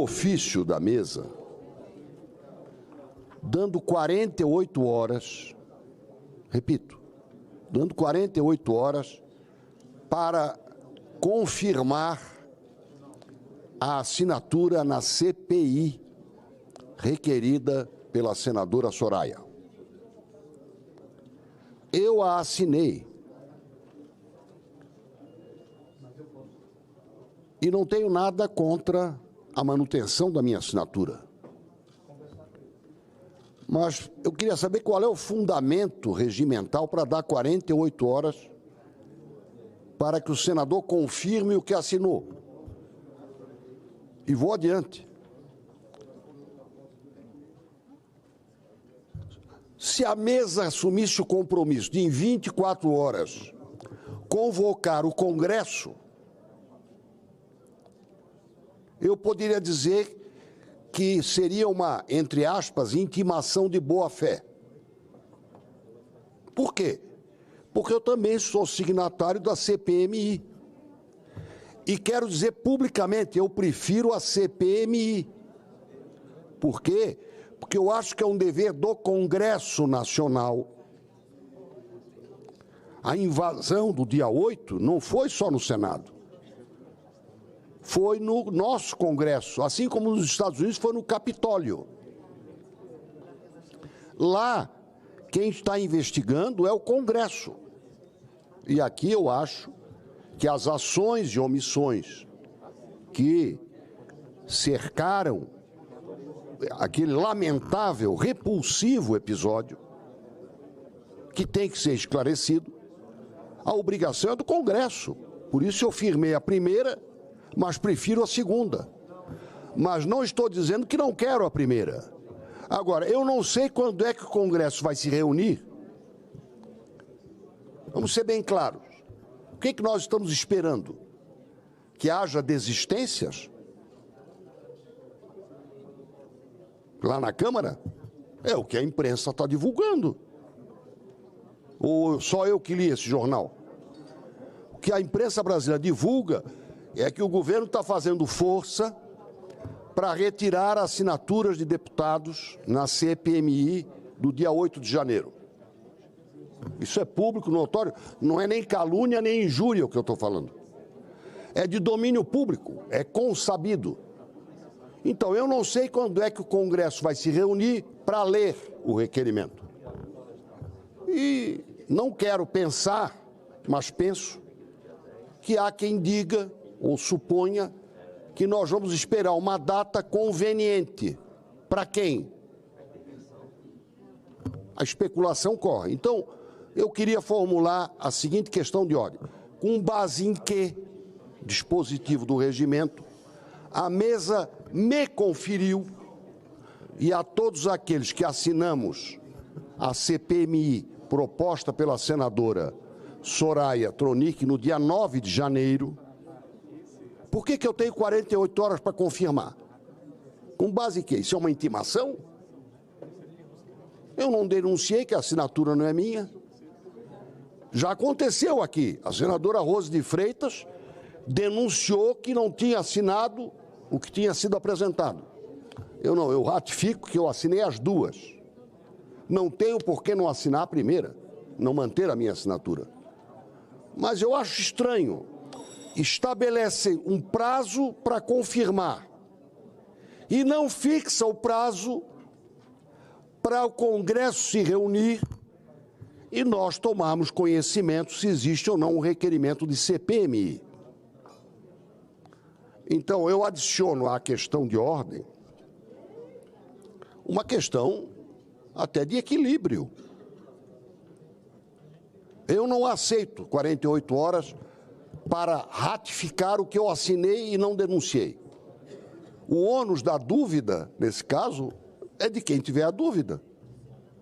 ofício da mesa, dando 48 horas, repito, dando 48 horas para confirmar a assinatura na CPI requerida pela senadora Soraya. Eu a assinei. E não tenho nada contra a manutenção da minha assinatura. Mas eu queria saber qual é o fundamento regimental para dar 48 horas para que o senador confirme o que assinou. E vou adiante. Se a mesa assumisse o compromisso de, em 24 horas, convocar o Congresso, eu poderia dizer que seria uma, entre aspas, intimação de boa-fé. Por quê? Porque eu também sou signatário da CPMI. E quero dizer publicamente, eu prefiro a CPMI. Por quê? Porque eu acho que é um dever do Congresso Nacional. A invasão do dia 8 não foi só no Senado. Foi no nosso Congresso, assim como nos Estados Unidos foi no Capitólio. Lá, quem está investigando é o Congresso. E aqui eu acho que as ações e omissões que cercaram aquele lamentável, repulsivo episódio, que tem que ser esclarecido, a obrigação é do Congresso. Por isso eu firmei a primeira, mas prefiro a segunda. Mas não estou dizendo que não quero a primeira. Agora, eu não sei quando é que o Congresso vai se reunir. Vamos ser bem claros. O que é que nós estamos esperando? Que haja desistências? Lá na Câmara? É o que a imprensa está divulgando. Ou só eu que li esse jornal? O que a imprensa brasileira divulga é que o governo está fazendo força para retirar assinaturas de deputados na CPMI do dia 8 de janeiro. Isso é público, notório, não é nem calúnia nem injúria o que eu estou falando. É de domínio público, é consabido. Então, eu não sei quando é que o Congresso vai se reunir para ler o requerimento. E não quero pensar, mas penso, que há quem diga ou suponha que nós vamos esperar uma data conveniente. Para quem? A especulação corre. Então, eu queria formular a seguinte questão de ordem. Com base em que dispositivo do regimento a mesa me conferiu e a todos aqueles que assinamos a CPMI proposta pela senadora Soraya Tronic no dia 9 de janeiro, por que eu tenho 48 horas para confirmar? Com base em quê? Isso é uma intimação? Eu não denunciei que a assinatura não é minha. Já aconteceu aqui. A senadora Rose de Freitas denunciou que não tinha assinado o que tinha sido apresentado. Eu ratifico que eu assinei as duas. Não tenho por que não assinar a primeira, não manter a minha assinatura. Mas eu acho estranho. Estabelece um prazo para confirmar e não fixa o prazo para o Congresso se reunir e nós tomarmos conhecimento se existe ou não um requerimento de CPMI. Então, eu adiciono à questão de ordem uma questão até de equilíbrio. Eu não aceito 48 horas para ratificar o que eu assinei e não denunciei. O ônus da dúvida, nesse caso, é de quem tiver a dúvida.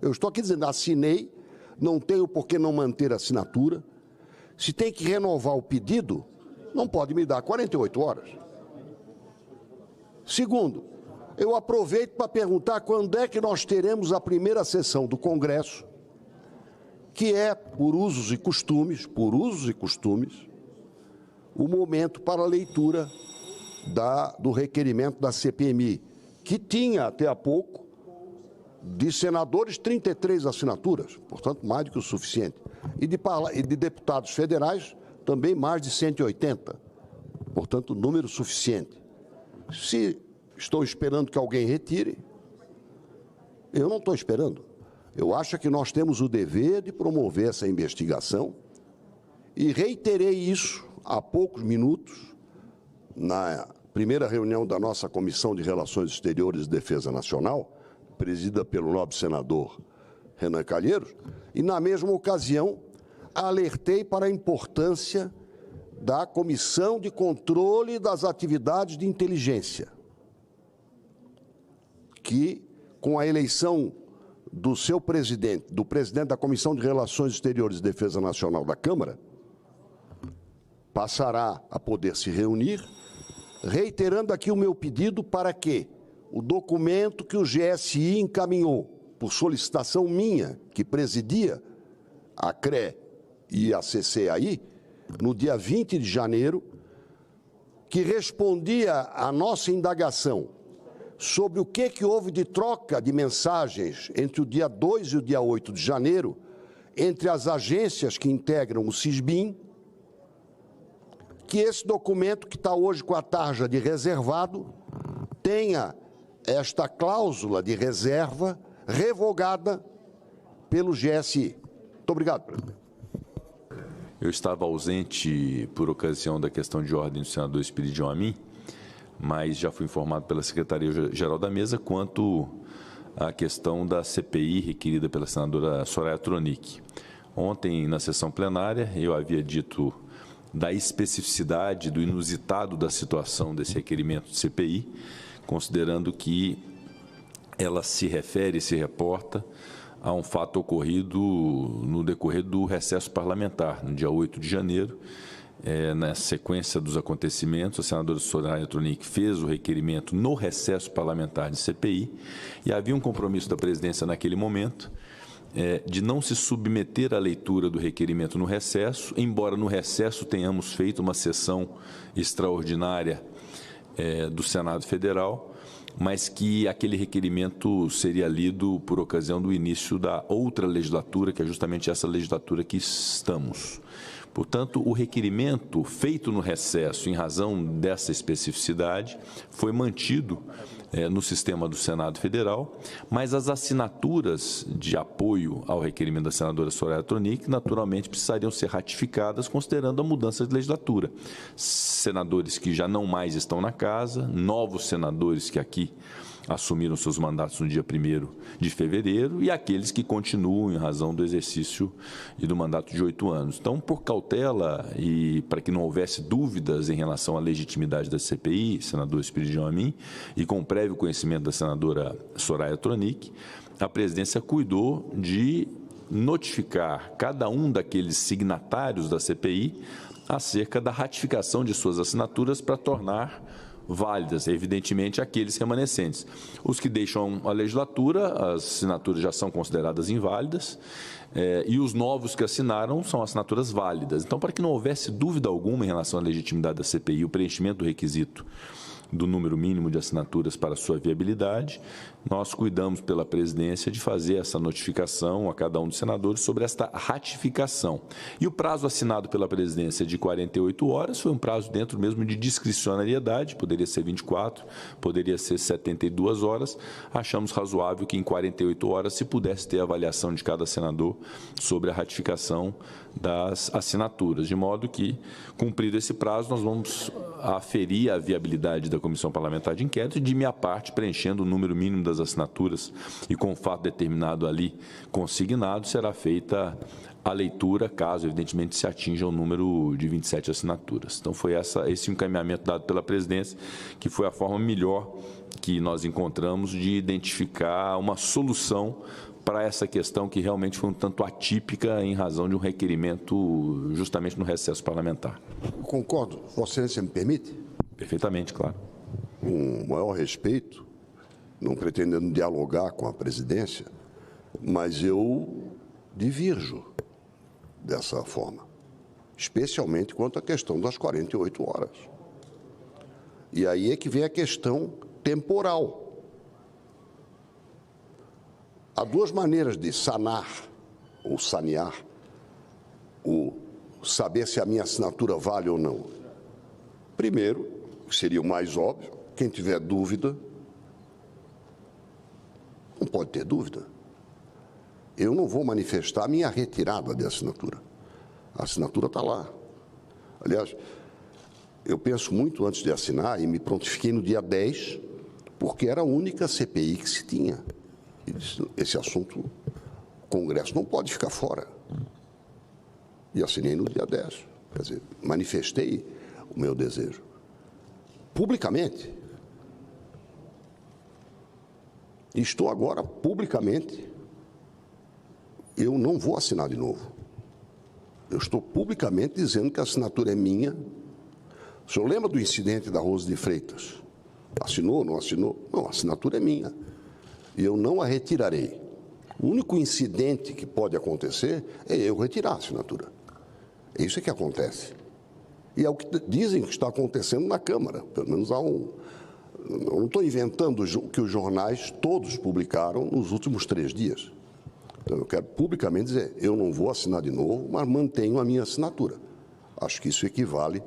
Eu estou aqui dizendo, assinei, não tenho por que não manter a assinatura. Se tem que renovar o pedido, não pode me dar 48 horas. Segundo, eu aproveito para perguntar quando é que nós teremos a primeira sessão do Congresso, que é, por usos e costumes, o momento para a leitura do requerimento da CPMI, que tinha até há pouco, de senadores, 33 assinaturas, portanto, mais do que o suficiente, e de deputados federais, também mais de 180, portanto, número suficiente. Se estou esperando que alguém retire, eu não estou esperando. Eu acho que nós temos o dever de promover essa investigação e reiterei isso há poucos minutos na primeira reunião da nossa Comissão de Relações Exteriores e Defesa Nacional, presidida pelo nobre senador Renan Calheiros, e na mesma ocasião alertei para a importância da Comissão de Controle das Atividades de Inteligência, que, com a eleição do seu presidente, do presidente da Comissão de Relações Exteriores e Defesa Nacional da Câmara, passará a poder se reunir, reiterando aqui o meu pedido para que o documento que o GSI encaminhou, por solicitação minha, que presidia a CRE e a CCAI, no dia 20 de janeiro, que respondia à nossa indagação sobre o que houve de troca de mensagens entre o dia 2 e o dia 8 de janeiro, entre as agências que integram o SISBIN, que esse documento, que está hoje com a tarja de reservado, tenha esta cláusula de reserva revogada pelo GSI. Muito obrigado, presidente. Eu estava ausente por ocasião da questão de ordem do senador Espiridião Amin, mas já fui informado pela Secretaria-Geral da Mesa quanto à questão da CPI requerida pela senadora Soraya Tronic. Ontem, na sessão plenária, eu havia dito da especificidade, do inusitado da situação desse requerimento de CPI, considerando que ela se refere, se reporta a um fato ocorrido no decorrer do recesso parlamentar, no dia 8 de janeiro. Na sequência dos acontecimentos, a senadora Soraya Tronic fez o requerimento no recesso parlamentar de CPI e havia um compromisso da presidência naquele momento de não se submeter à leitura do requerimento no recesso, embora no recesso tenhamos feito uma sessão extraordinária do Senado Federal, mas que aquele requerimento seria lido por ocasião do início da outra legislatura, que é justamente essa legislatura que estamos. Portanto, o requerimento feito no recesso, em razão dessa especificidade, foi mantido no sistema do Senado Federal, mas as assinaturas de apoio ao requerimento da senadora Soraya Tronic, naturalmente, precisariam ser ratificadas, considerando a mudança de legislatura. Senadores que já não mais estão na casa, novos senadores que aqui assumiram seus mandatos no dia 1º de fevereiro e aqueles que continuam em razão do exercício e do mandato de 8 anos. Então, por cautela e para que não houvesse dúvidas em relação à legitimidade da CPI, senador Espiridião Amin, e com prévio conhecimento da senadora Soraya Tronic, a presidência cuidou de notificar cada um daqueles signatários da CPI acerca da ratificação de suas assinaturas para tornar válidas, evidentemente, aqueles remanescentes. Os que deixam a legislatura, as assinaturas já são consideradas inválidas, e os novos que assinaram são assinaturas válidas. Então, para que não houvesse dúvida alguma em relação à legitimidade da CPI, o preenchimento do requisito do número mínimo de assinaturas para sua viabilidade, nós cuidamos pela presidência de fazer essa notificação a cada um dos senadores sobre esta ratificação. E o prazo assinado pela presidência de 48 horas foi um prazo dentro mesmo de discricionariedade, poderia ser 24, poderia ser 72 horas. Achamos razoável que em 48 horas se pudesse ter a avaliação de cada senador sobre a ratificação das assinaturas, de modo que, cumprido esse prazo, nós vamos aferir a viabilidade da Comissão Parlamentar de Inquérito e, de minha parte, preenchendo o número mínimo das assinaturas e com o fato determinado ali consignado, será feita a leitura, caso, evidentemente, se atinja o número de 27 assinaturas. Então, foi esse encaminhamento dado pela presidência, que foi a forma melhor que nós encontramos de identificar uma solução para essa questão que realmente foi um tanto atípica em razão de um requerimento justamente no recesso parlamentar. Eu concordo. Vossa Excelência me permite? Perfeitamente, claro. Com o maior respeito, não pretendendo dialogar com a presidência, mas eu divirjo dessa forma, especialmente quanto à questão das 48 horas. E aí é que vem a questão temporal. Há duas maneiras de sanar ou sanear o saber se a minha assinatura vale ou não. Primeiro, que seria o mais óbvio, quem tiver dúvida, não pode ter dúvida. Eu não vou manifestar a minha retirada de assinatura. A assinatura está lá. Aliás, eu penso muito antes de assinar e me prontifiquei no dia 10, porque era a única CPI que se tinha. E disse, esse assunto, o Congresso não pode ficar fora. E assinei no dia 10. Quer dizer, manifestei o meu desejo. Publicamente. E estou agora, publicamente, eu não vou assinar de novo. Eu estou publicamente dizendo que a assinatura é minha. O senhor lembra do incidente da Rose de Freitas? Assinou, não assinou? Não, a assinatura é minha. E eu não a retirarei. O único incidente que pode acontecer é eu retirar a assinatura. É isso que acontece. E é o que dizem que está acontecendo na Câmara. Pelo menos há um... Eu não estou inventando o que os jornais todos publicaram nos últimos 3 dias. Então, eu quero publicamente dizer, eu não vou assinar de novo, mas mantenho a minha assinatura. Acho que isso equivale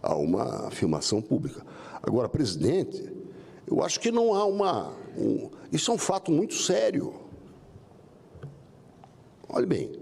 a uma afirmação pública. Agora, presidente, eu acho que não há isso é um fato muito sério. Olhe bem,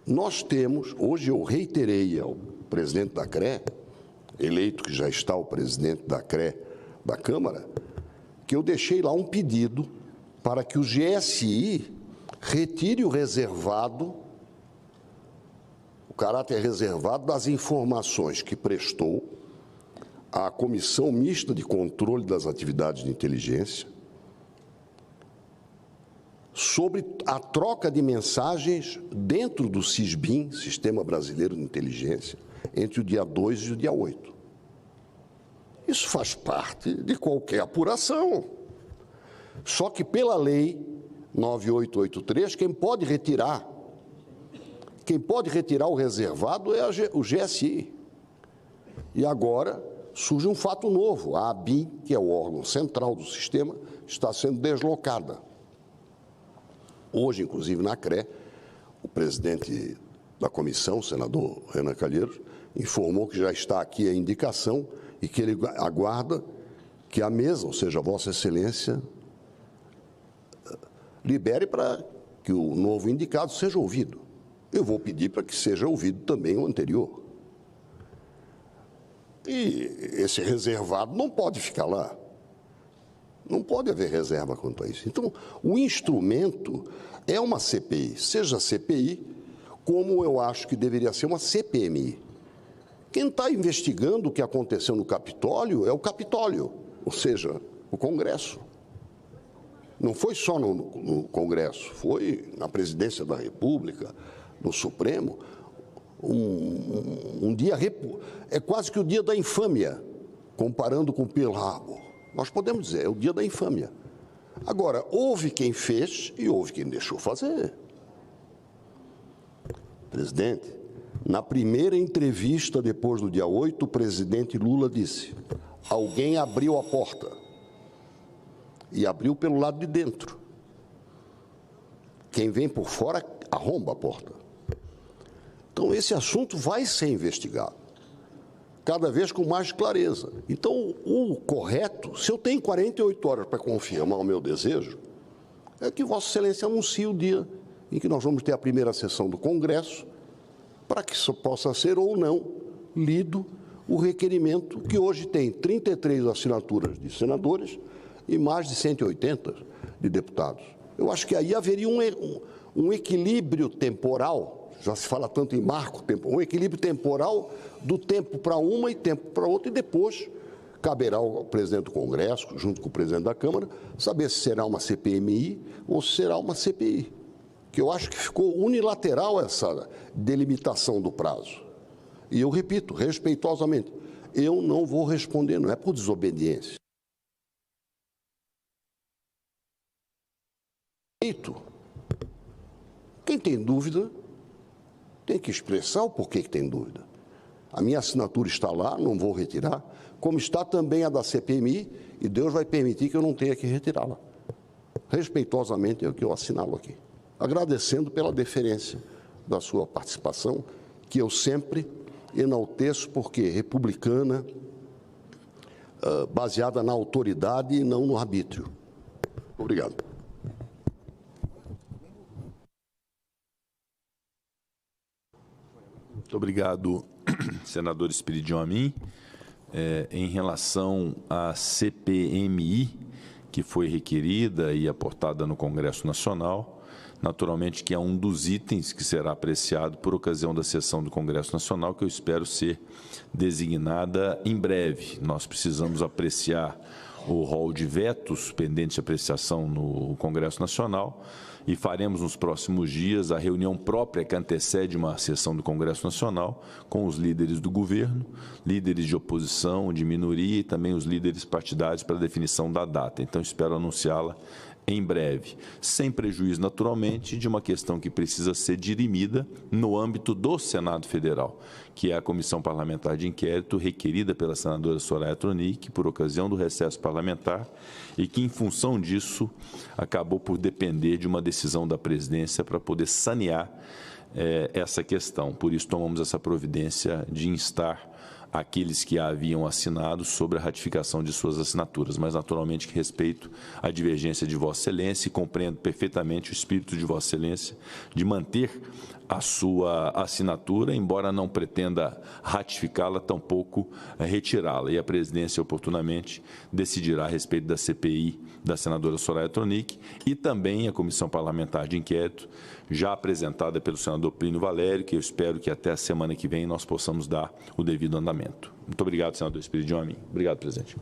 nós temos, hoje eu reiterei ao presidente da CRE, eleito que já está o presidente da CRE da Câmara, que eu deixei lá um pedido para que o GSI retire o reservado, o caráter reservado das informações que prestou à Comissão Mista de Controle das Atividades de Inteligência sobre a troca de mensagens dentro do SISBIN, Sistema Brasileiro de Inteligência, entre o dia 2 e o dia 8. Isso faz parte de qualquer apuração. Só que pela lei 9883, quem pode retirar o reservado é o GSI. E agora surge um fato novo. A ABIN, que é o órgão central do sistema, está sendo deslocada. Hoje, inclusive, na CRE, o presidente da comissão, o senador Renan Calheiros, informou que já está aqui a indicação e que ele aguarda que a mesa, ou seja, Vossa Excelência, libere para que o novo indicado seja ouvido. Eu vou pedir para que seja ouvido também o anterior. E esse reservado não pode ficar lá. Não pode haver reserva quanto a isso. Então, o instrumento é uma CPI, seja CPI, como eu acho que deveria ser uma CPMI. Quem está investigando o que aconteceu no Capitólio é o Capitólio, ou seja, o Congresso. Não foi só no Congresso, foi na Presidência da República, no Supremo. Um dia, é quase que o dia da infâmia, comparando com Pearl Harbor. Nós podemos dizer, é o dia da infâmia. Agora, houve quem fez e houve quem deixou fazer. Presidente, na primeira entrevista depois do dia 8, o presidente Lula disse: alguém abriu a porta. E abriu pelo lado de dentro. Quem vem por fora arromba a porta. Então, esse assunto vai ser investigado, cada vez com mais clareza. Então, o correto, se eu tenho 48 horas para confirmar o meu desejo, é que Vossa Excelência anuncie o dia em que nós vamos ter a primeira sessão do Congresso, para que isso possa ser ou não lido o requerimento que hoje tem 33 assinaturas de senadores e mais de 180 de deputados. Eu acho que aí haveria um equilíbrio temporal, já se fala tanto em marco temporal, um equilíbrio temporal do tempo para uma e tempo para outra, e depois caberá ao presidente do Congresso, junto com o presidente da Câmara, saber se será uma CPMI ou se será uma CPI. Que eu acho que ficou unilateral essa delimitação do prazo. E eu repito, respeitosamente, eu não vou responder, não é por desobediência. Quem tem dúvida tem que expressar o porquê que tem dúvida. A minha assinatura está lá, não vou retirar, como está também a da CPMI, e Deus vai permitir que eu não tenha que retirá-la. Respeitosamente é o que eu assinalo aqui. Agradecendo pela deferência da sua participação, que eu sempre enalteço, porque republicana, baseada na autoridade e não no arbítrio. Obrigado. Muito obrigado, senador Espiridião Amin. Em relação à CPMI, que foi requerida e aportada no Congresso Nacional, naturalmente que é um dos itens que será apreciado por ocasião da sessão do Congresso Nacional, que eu espero ser designada em breve. Nós precisamos apreciar o rol de vetos pendentes de apreciação no Congresso Nacional e faremos nos próximos dias a reunião própria que antecede uma sessão do Congresso Nacional com os líderes do governo, líderes de oposição, de minoria e também os líderes partidários para a definição da data. Então, espero anunciá-la em breve, sem prejuízo, naturalmente, de uma questão que precisa ser dirimida no âmbito do Senado Federal, que é a Comissão Parlamentar de Inquérito requerida pela senadora Soraya Tronic por ocasião do recesso parlamentar e que, em função disso, acabou por depender de uma decisão da presidência para poder sanear essa questão. Por isso, tomamos essa providência de instar aqueles que a haviam assinado sobre a ratificação de suas assinaturas, mas naturalmente que respeito a divergência de Vossa Excelência e compreendo perfeitamente o espírito de Vossa Excelência de manter a sua assinatura, embora não pretenda ratificá-la, tampouco retirá-la. E a presidência, oportunamente, decidirá a respeito da CPI da senadora Soraya Tronic e também a Comissão Parlamentar de Inquérito, já apresentada pelo senador Plínio Valério, que eu espero que até a semana que vem nós possamos dar o devido andamento. Muito obrigado, senador Espiridião Amin. Obrigado, presidente.